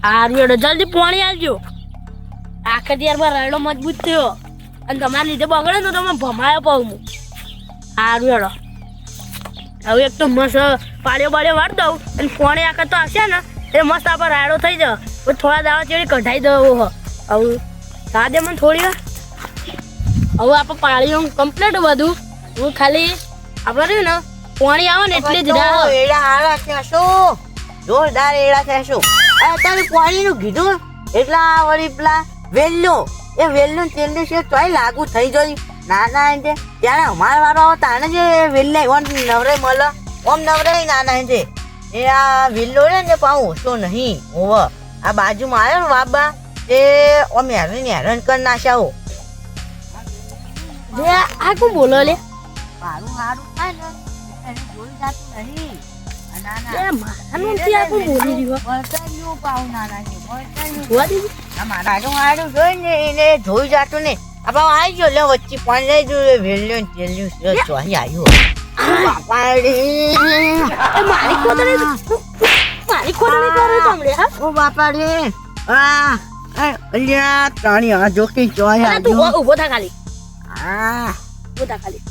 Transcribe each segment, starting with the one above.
હારું હેડો જલ્દી પાણી આવજો. આખે ત્યારમાં રાયડો મજબૂત થયો અને તમારા લીધે બગડે તો તમે ભમાયો પાઉં હું. હારું હેડો હવે એક તો મસ્ત પાડ્યો વાળ દઉં અને પાણી આખે તો આવશે ને એ મસ્ત આપણે રાયડો થઈ જાય. થોડા દાવા ચેડી કઢાઈ દઉં હવે સાદે મને થોડી વાર હવે આપણે પાળીઓ કમ્પ્લીટ બધું. હું ખાલી આપણે રહ્યું ને પાણી આવે ને એટલે જ એડા હારા છે શું જોરદાર એડા છે શું તારે પાણીનું કીધું એટલા વળી પેલા વેલ્યું એ વેલ્યું તેલનું છે તોય લાગુ થઈ જાય નાના છે ત્યારે અમારા વાળો આવે તાને જે વેલ્લે ઓમ નવરે મળે ઓમ નવરે નાના છે એ આ વેલ્લો રે ને પાઉં શું નહીં હોવ આ બાજુમાં આવ્યો ને બાબા એ ઓમ હેરાન કરી નાખ્યા આ કોણ બોલો લે મારું સારું થાય ને એને જોઈ જતું નહીં જોઈ જાતું ને આવી ગયો લે વચ્ચે પાણી લઈ ગયું વેલ્યું તેલ્યું ચોહી આવ્યું બાપા રે અલ્યા તાણી આ જોકી ચોહી આવ્યું ઉભો થા ખાલી હા ઉભો થા ખાલી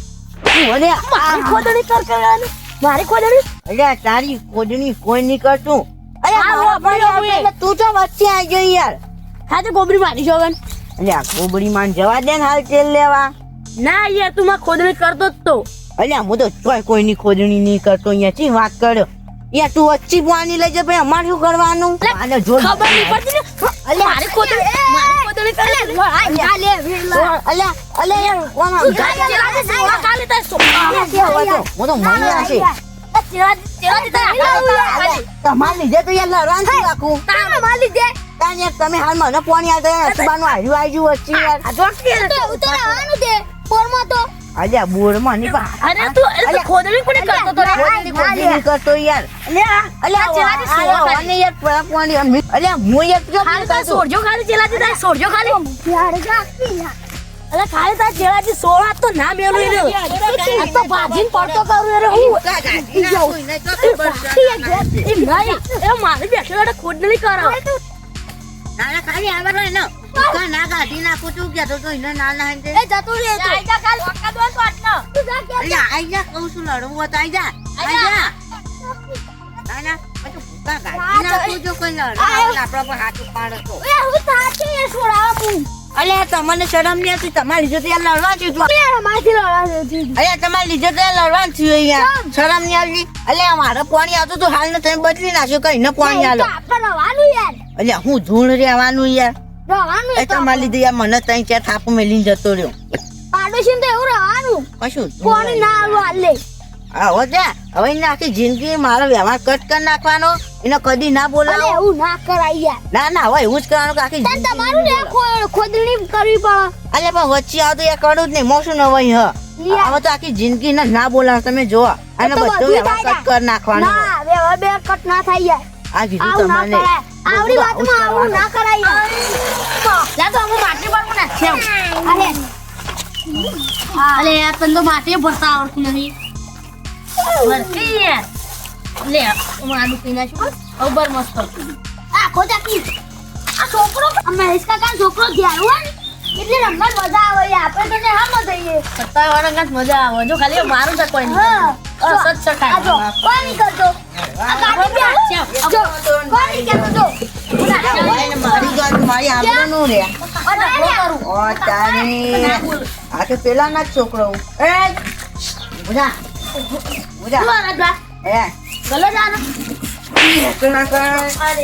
મારી ખોદણી અલ્યા તારી ખોદણી કોઈ નહીં કરતું તું તો વચ્ચે આવી ગઈ યાર હા તો ગોબરી મારી છો અલ્યા ગોબડી માં જવા દે ને હાલ તેલ લેવા ના યાર તું માં ખોદણી કરતો જ તો અલ્યા હું તો કોઈની ખોદણી નહીં કરતો અહીંયા ચી વાત કર્યો યાર તું વચ્ચે પાણી લઈ જા ભાઈ અમારે શું કરવાનું આને જો ખબર નહીં પડતી ને અલ્યા મારી ખોદણી કરે અલ્યા યાર કોણ ખાલી તાર હું તો મળી છે તમારે લીધે તો યાર લડવાનું રાખું તમે હાલ મને પાણી આવતા સુબાનું હાર્યું આવી વચ્ચે યાર અલ્યા બોરમાં ની અરે તું ખોદણી કોને કરતો તો ખોદણી કરતો યાર અલ્યા હું યાર સોરજો ખાલી ચેલાજી તાર સોરજો ખાલી અરે ખાલી તાર ચેલાજી સોળા તો ના મેલું રે આ તો ભાજીન પડતો કરું રે હું એ નહીં એ મારી બેઠેલા ખોદણી કરાવ નાના ખાલી આવવાનો એનો ના ગાડી નાખું તું કેતો તો એને નાના હે એ જતો રે તો આઈજા કાલ વક્કા દોન તો આટલો તું જા કે અલ્યા આઈજા કહું છું લડવું હોય તો આઈજા નાના પછી ભૂકા ગાડી નાખું જો કોઈ લડવા આપણા પર હાથ પાડે તો એ હું થાકી એ છોડાવું અલ્યા તમને શરમ નહીં આવતી તમારી લીધે તો લડવા છું માથી લડવા અલ્યા તમારી લીધે તો લડવા છું અહીંયા શરમ નહીં આવતી અલ્યા મારે પાણી આવતું તો હાલ ને તમે બદલી નાખ્યો કઈ ને પાણી આલો આપણે રવાનું યાર અલ્યા હું ધૂળ રહેવાનું યાર રવાનું એ તમારી લીધે યાર મને ત્રણ ચાર થાપો મેલીને જતો રહ્યો પાડોશી તો એવું રવાનું કશું પાણી ના આલવા લે હવે એને આખી જિંદગી મારો વ્યવહાર કટ કરી નાખવાનો એને કદી ના બોલાવો એવું ના કરાય યાર ના હવે એવું જ કરવાનું કે આખી તમારું ને ખોદણી કરવી પડે અલ્યા પણ વચ્ચે આવતો એ કરું જ નહીં મોશું ન હોય હવે તો આખી જિંદગી ના બોલાવો તમે જોવો અને બધું વ્યવહાર કટ કરી નાખવાનો ના વ્યવહાર બે કટ ના થાય યાર આ કીધું તમને આવડી વાતમાં આવું ના કરાય લા તો અમે માટી પર નાખ્યા અલે યાર તને તો માટી ભરતા આવડતું નહીં ભરતી યાર લે મારું પી નાખ્યું ઓબર મસ્ત આ ખોટા કી આ છોકરો અમે હિસકા કાન છોકરો ધ્યાન હોય એટલે રમવા મજા આવે યાર આપણે તો હામ થઈએ સત્તા વાળા કાન મજા આવે જો ખાલી મારું તો કોઈ નહીં સચ સકાય કોઈ નહીં કરતો આ ગાડી બે જો કોઈ નહીં કરતો મારી આબરૂ નું રે ઓ તારી આ તો પેલા ના છોકરો એ બુડા એ ગલો જાનો ના કર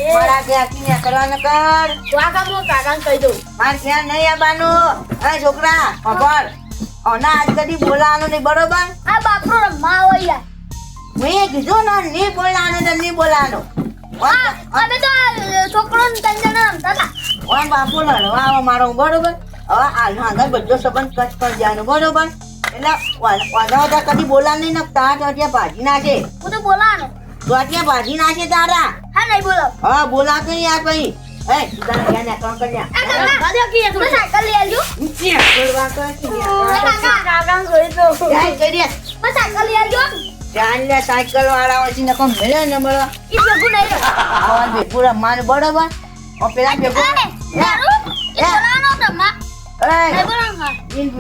મારા કે આખી કરવા ન કર વાગા મો કાકા કહી દઉં માર ક્યાં નહીં આવવાનું એ છોકરા ખબર ઓના આજ કદી બોલાવાનું નહીં બરોબર આ બાપરો રમવા આવે યાર મેં કીધું ને નહીં બોલાવાનું તો નહીં બોલાવાનું અમે તો છોકરો ને ત્રણ જણા રમતા હતા ઓન બાપુ લડવા આવો મારો બરોબર હવે આનો આગળ બધો સંબંધ કટ કરી દેવાનો બરોબર એટલે વાદા કદી બોલા નહીં ને તાર ચોટિયા ભાજી નાખે હું તો બોલાનો ચોટિયા ભાજી નાખે તારા હા નહીં બોલો હા બોલાતો નહીં યાર ભાઈ એ તારા ધ્યાન રાખવાનું કર્યા કાકા કે તું સાયકલ લઈ આવજો બોલવા કર કાકા કાકા જોઈ તો જાય કરીએ બસ સાયકલ લઈ આવજો જાન લે સાયકલ વાળા વચ્ચે નકો મળે ને મળે ઈ ભેગું નહીં આવા બે પૂરા માન બરોબર ઓ પેલા ભેગો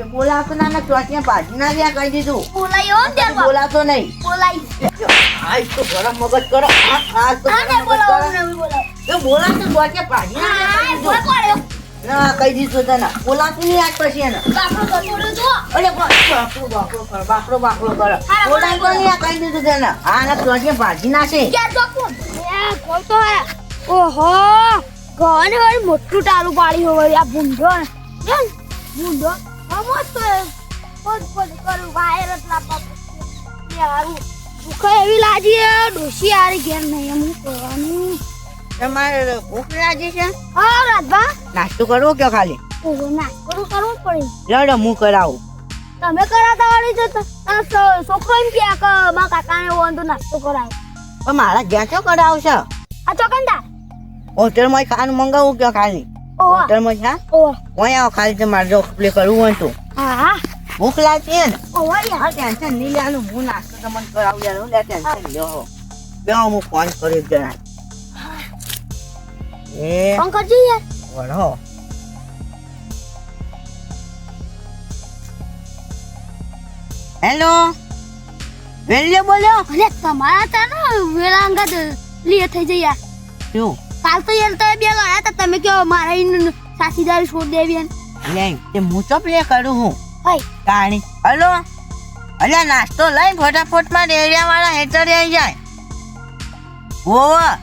બોલાવતો ના ચોટિયા ભાજી ના જ્યાં કહી દીધું બોલાવતો નહીં આજ તો ગરમ મગજ કરો આજ તો ગરમ મગજ કરો એ બોલાવતો ચોટિયા ભાજી ના કહી દીધું તને બોલાવતું નહીં આજ પછી એને અરે બાપરો કરો બોલાવતો નહીં આ કહી દીધું તને આ ના ચોટિયા ભાજી ના છે ઓહો ગવાને વાળી મોટું ટાળું પાડી હોય આ ભૂંડો ભૂંડો મસ્ત પદ કરું વાયરસ લાપા યારું ભૂખ એવી લાગી ડોશી આરી ઘેર નહીં એમ કરવાનું તમારે ભૂખ લાગી છે હા રાજભા નાસ્તો કરવો કે ખાલી ઓહો નાસ્તો કરવો પડે લડો હું કરાવું તમે કરાતા વાળી છો છોકરો એમ કે મા કાકાને વાંધો નાસ્તો કરાવ પણ મારા ઘેર તો કરાવશે આ ચોકંદા હોટલમાં ખાવાનું મંગાવું કે ખાલી ઓહો હોટલમાં છે ઓહો ઓય આવો ખાલી તમારે જો પ્લે કરવું હોય તો હા ભૂખ લાગતી હે ને ઓહો યાર હા ટેન્શન નહીં લેવાનું હું નાસ્તો તમને કરાવું યાર લે ટેન્શન લ્યો બે હું ફોન કર્યો જરા એ ફોન કરજો યાર વળો હેલો વેલ્યો બોલ્યો અરે તમારા તા ને વેલા અંગત લે થઈ જાય યાર શું કાલ તો યાર તમે બે ગયા હતા તમે કયો મારા સાસીદારી છોડ દેવી લે તે હું તો પ્લે કરું હું હઈ કાણી હલો અલ્યા નાસ્તો લઈ ફટાફટ માં ડેરિયા વાળા હેઠળ આવી જાય ઓવા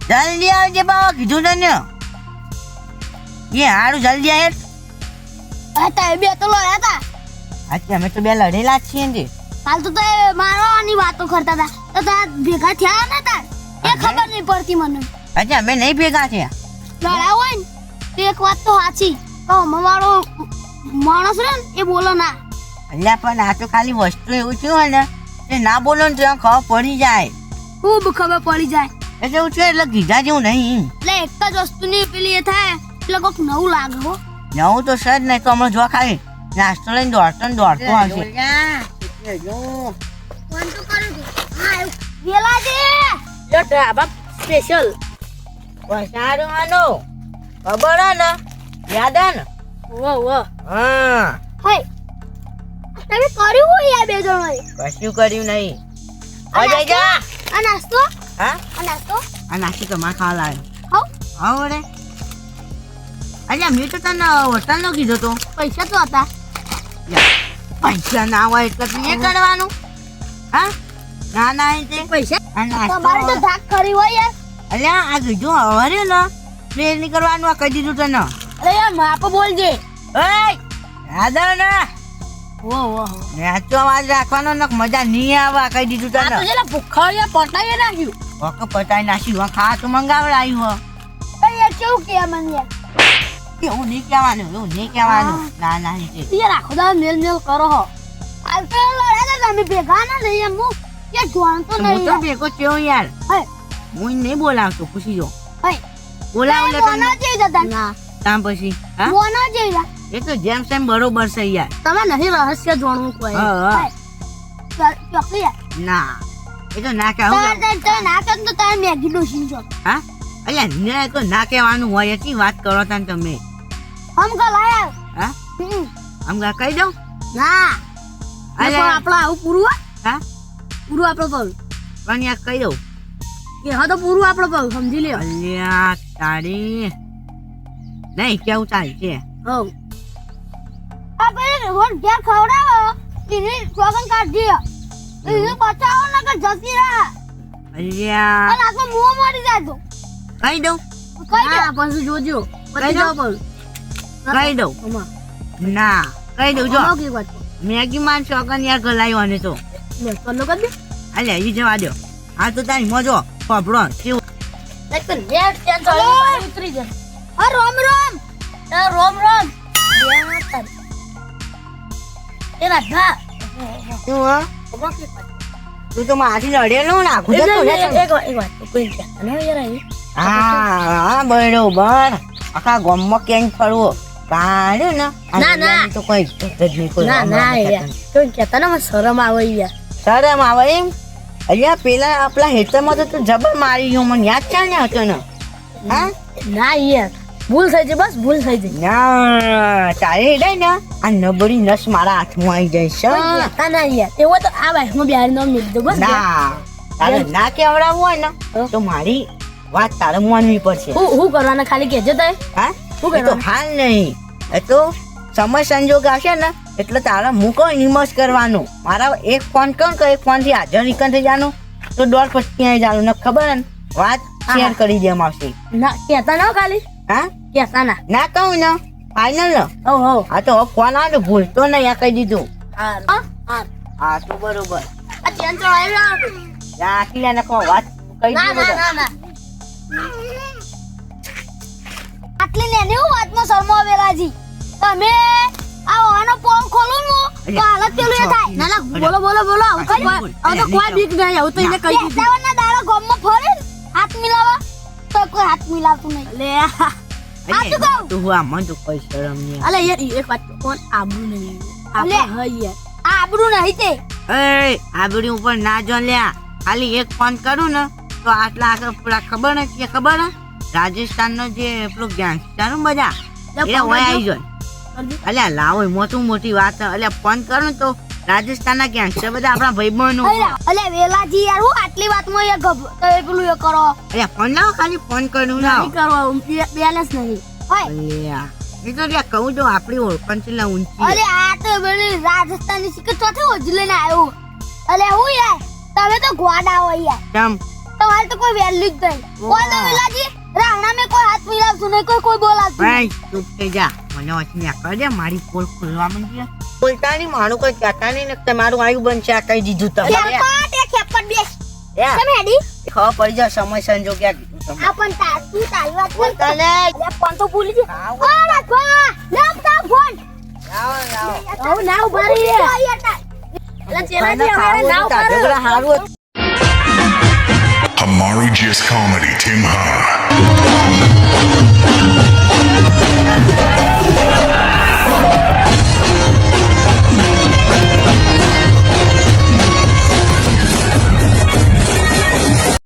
જલ્દી આવજે બાવા કીધું તને એ હારું જલ્દી આવે તમે બે તો લડ્યા હતા આજે અમે તો બે લડેલા જ છીએ ને કાલ તો મારવાની વાતો કરતા હતા તો તાર ભેગા થયા નતા એ ખબર નહીં પડતી મને આજે અમે નહીં ભેગા થયા લડ્યા હોય ને તો એક વાત તો સાચી તો અમારો માણસ રે ને એ બોલો ના અલ્યા પણ આ તો ખાલી વસ્તુ એવું થયું હોય ને એ ના બોલો ને ત્યાં ખબર પડી જાય ખૂબ ખબર પડી જાય એટલે એવું છે એટલે કીધા જેવું નહીં એટલે એક જ વસ્તુની પેલી એ થાય એટલે કોક નવું લાગે હો નવું તો છે જ નહીં તો હમણાં જો ખાલી નાસ્તો લઈને દોડતો આવશે ફોન તો કરી દે હા વેલાજી યો ઢાબા સ્પેશિયલ સારું આનો ખબર હે ને યાદ હે ને વાહ હા હઈ તમે કર્યું હોય યાર બે જણોએ કશું કર્યું નહીં અજય જા આ નાસ્તો હા આ નાસ્તો તો માં ખાવા લાવ્યો હાઉ આવો રે અલ્યા મેં તો તને હોટલ નો કીધો તો પૈસા તો હતા પૈસા ના હોય એટલે તું એ કરવાનું હા ના એ તે પૈસા આ નાસ્તો તમારે તો ધાક કરી હોય યાર અલ્યા આ કીધું હવારે ને પ્લે નહીં કરવાનું આ કહી દીધું તને અરે યાર માપ બોલજે ઓય આદર ને વો નાચો અવાજ રાખવાનો ને મજા નહીં આવે આ કહી દીધું આ તો તને જેલા ભૂખાળિયા પટાઈ નાખ્યું વખ પતાઈ નાખ્યું ખા તો મંગાવડાયું હો યાર કેવું કે મને યાર એવું નહીં કહેવાનું ના એ યાર આખો દા મેલ કરો હો આ તો લડ્યા હતા તમે ભેગા ના લઈ એમ હું યાર જોવાનું તો હું નહીં તો ભેગો થયો યાર હે હું નહીં બોલાવતો પૂછી જો હે બોલાવ લે મોનો જઈ જતા ના તામ પછી હા મોનો જઈ જા એ તો જેમ સેમ બરોબર છે યાર તમે નહીં રહસ્ય જોણવું કોઈ હા. ચોકલી યાર ના એ તો ના કહેવું તો ના કર તો તારે મેગી ડોસી છો હા અલ્યા ને તો ના કહેવાનું હોય એટલી વાત કરો તા તમે હમ કા લાયા હા આમ કહી દઉં ના અરે અલ્યા આપણા આવું પૂરું હા પૂરું આપણો પાઉં પણ યાર કહી દઉં એ હા તો પૂરું આપણો પાઉં સમજી લ્યો અલ્યા તારી નહીં કેવું ચાલશે હો આ પેલી રોજ ઘેર ખવડાવો એની સોગન કાઢી એને બચાવો ન કર જતી રહે અલ્યા અને આખો મુઓ મરી જાય તો કહી દઉં કઈ દે પછી જોજો પછી જાવ પાઉં કહી દઉં અમા ના કહી દઉં જો કે વાત મેગી માન ચોકન યાર ગલાયો અને તો લે કલ્લો કર દે અલ્યા ઈ જવા દો આ તો તારી મજો પબડો કેવું દેખ તો નેટ ટેન્શન ઉતરી જાય આ રોમ રોમ એ રાધા શું હા તું તો માથી લડેલો ને આખું જતો રે એક વાત કોઈ કહેતા ન યાર આવી હા બરોબર આખા ગામમાં કેમ ફરવો કાઢ્યું ને ના. તો કોઈ જ નહીં કોઈ ના યાર કોઈ કહેતા ને મને શરમ આવે યાર શરમ આવે એમ અલ્યા પેલા આપણા હેતરમાં તો તું જબર મારી ગયો મને યાદ છે ને હતો ને હા ના યાર ભૂલ થઈ છે બસ ભૂલ થઈ છે ના તારે હેડાય ને આ નબળી નસ મારા હાથમાં આવી જાય છે ના ના યાર એવો તો આ બાઈકમાં બિહાર નામ લીધી દો બસ ના તારે ના કેવડાવવું હોય ને તો મારી વાત તારે માનવી પડશે હું કરવાના ખાલી કહેજો તય હા શું એ તો કરવાનું? હાલ નહીં એ તો સમય સંજોગ આવશે ને એટલે તારે મૂકો નિમસ કરવાનું મારા એક ફોન કરું કે એક ફોન થી હાજર નીકળ થઈ જવાનું તો દોડ પછી આવી જવાનું ને ખબર ને વાત શેર કરી દેમ આવશે ના કહેતા ના હો ખાલી હા કહેતા ના ના કહું ને ફાઈનલ ને હો હો હા તો હવે ફોન આવે ને ભૂલતો નહીં આ કહી દીધું હા હા તો બરોબર આ ચેન ચડાવી લાવો. આટલી નાખો વાત કહી ના દીધું ના ના બધા. ના આટલી લેની હું વાતમાં શરમો વેલાજી તમે આ ઓનો પોલ ખોલો નો તો હાલત પેલું એ થાય ના ના બોલો બોલો બોલો આવું તો કોઈ બીક નહીં આવું તો એને કહી દીધું ના દાડા ગોમમાં ફરે હાથ મિલાવા તો કોઈ હાથ મિલાવતું નહીં લે અરે, તું હું આ મન તો કોઈ શરમ નહીં અલે યાર એક વાત કોણ આબરૂ નહીં આપણે હય યાર આ આબરૂ નહીં તે એ આબડી ઉપર ના જો લ્યા ખાલી એક ફોન કરું ને તો આટલા આગળ પેલા ખબર ને કે ખબર ને રાજસ્થાન નો જે પેલો ગેંગસ્ટર બધા એ હોય આવી જાય અલ્યા લાવો મોટું મોટી વાત અલ્યા ફોન કરું ને તો રાજસ્થાન ના ગેંગસ્ટર બધા આપણા ભાઈબંધો અલે વેલાજી યાર હું આટલી વાતમાં યાર પેલું એ કરો અલ્યા ફોન લાવો ખાલી ફોન કરું લાવો નહીં કરો બેલેન્સ નહીં હોય અલ્યા એ તો લ્યા કહું તો આપણી ઓળખાણ છે લા ઊંચી અરે આ તો પેલી રાજસ્થાની સિક્કે ચોથી ઓજલે ને આવ્યો અલે હું યાર તમે તો ગોડા હોય યાર કેમ તમારે તો કોઈ વેલ્યુ જ નહીં કોઈ તો વેલાજી રાવણા મેં કોઈ હાથ મિલાવતું નહીં કોઈ બોલાવતું ભાઈ ચૂપ થઈ જા મને વચને કર દે મારી પોલ ખોલવા માંડી બોલતા નહીં મારું કોઈ કહેતા નહીં ને તમારું આયુ બનશે આ કહી દીધું તમે ખેપટ એ ખેપટ બેસ યા, તમે હેડી ખબર પડી જાય સમય સંજોગ ક્યાં કીધું તમે આ પણ તું તારી વાત બોલતા નહીં. પણ તો ભૂલી ગઈ આવો. ઓ રાખો લેપટોપ ફોન લાવો, લાવો. હવે ના ઉભા રહી એટલે ચેલાજી હવે ના ઉભા રહી ઝઘડા હારું હતું. Hamari Just Comedy, Tim Ha.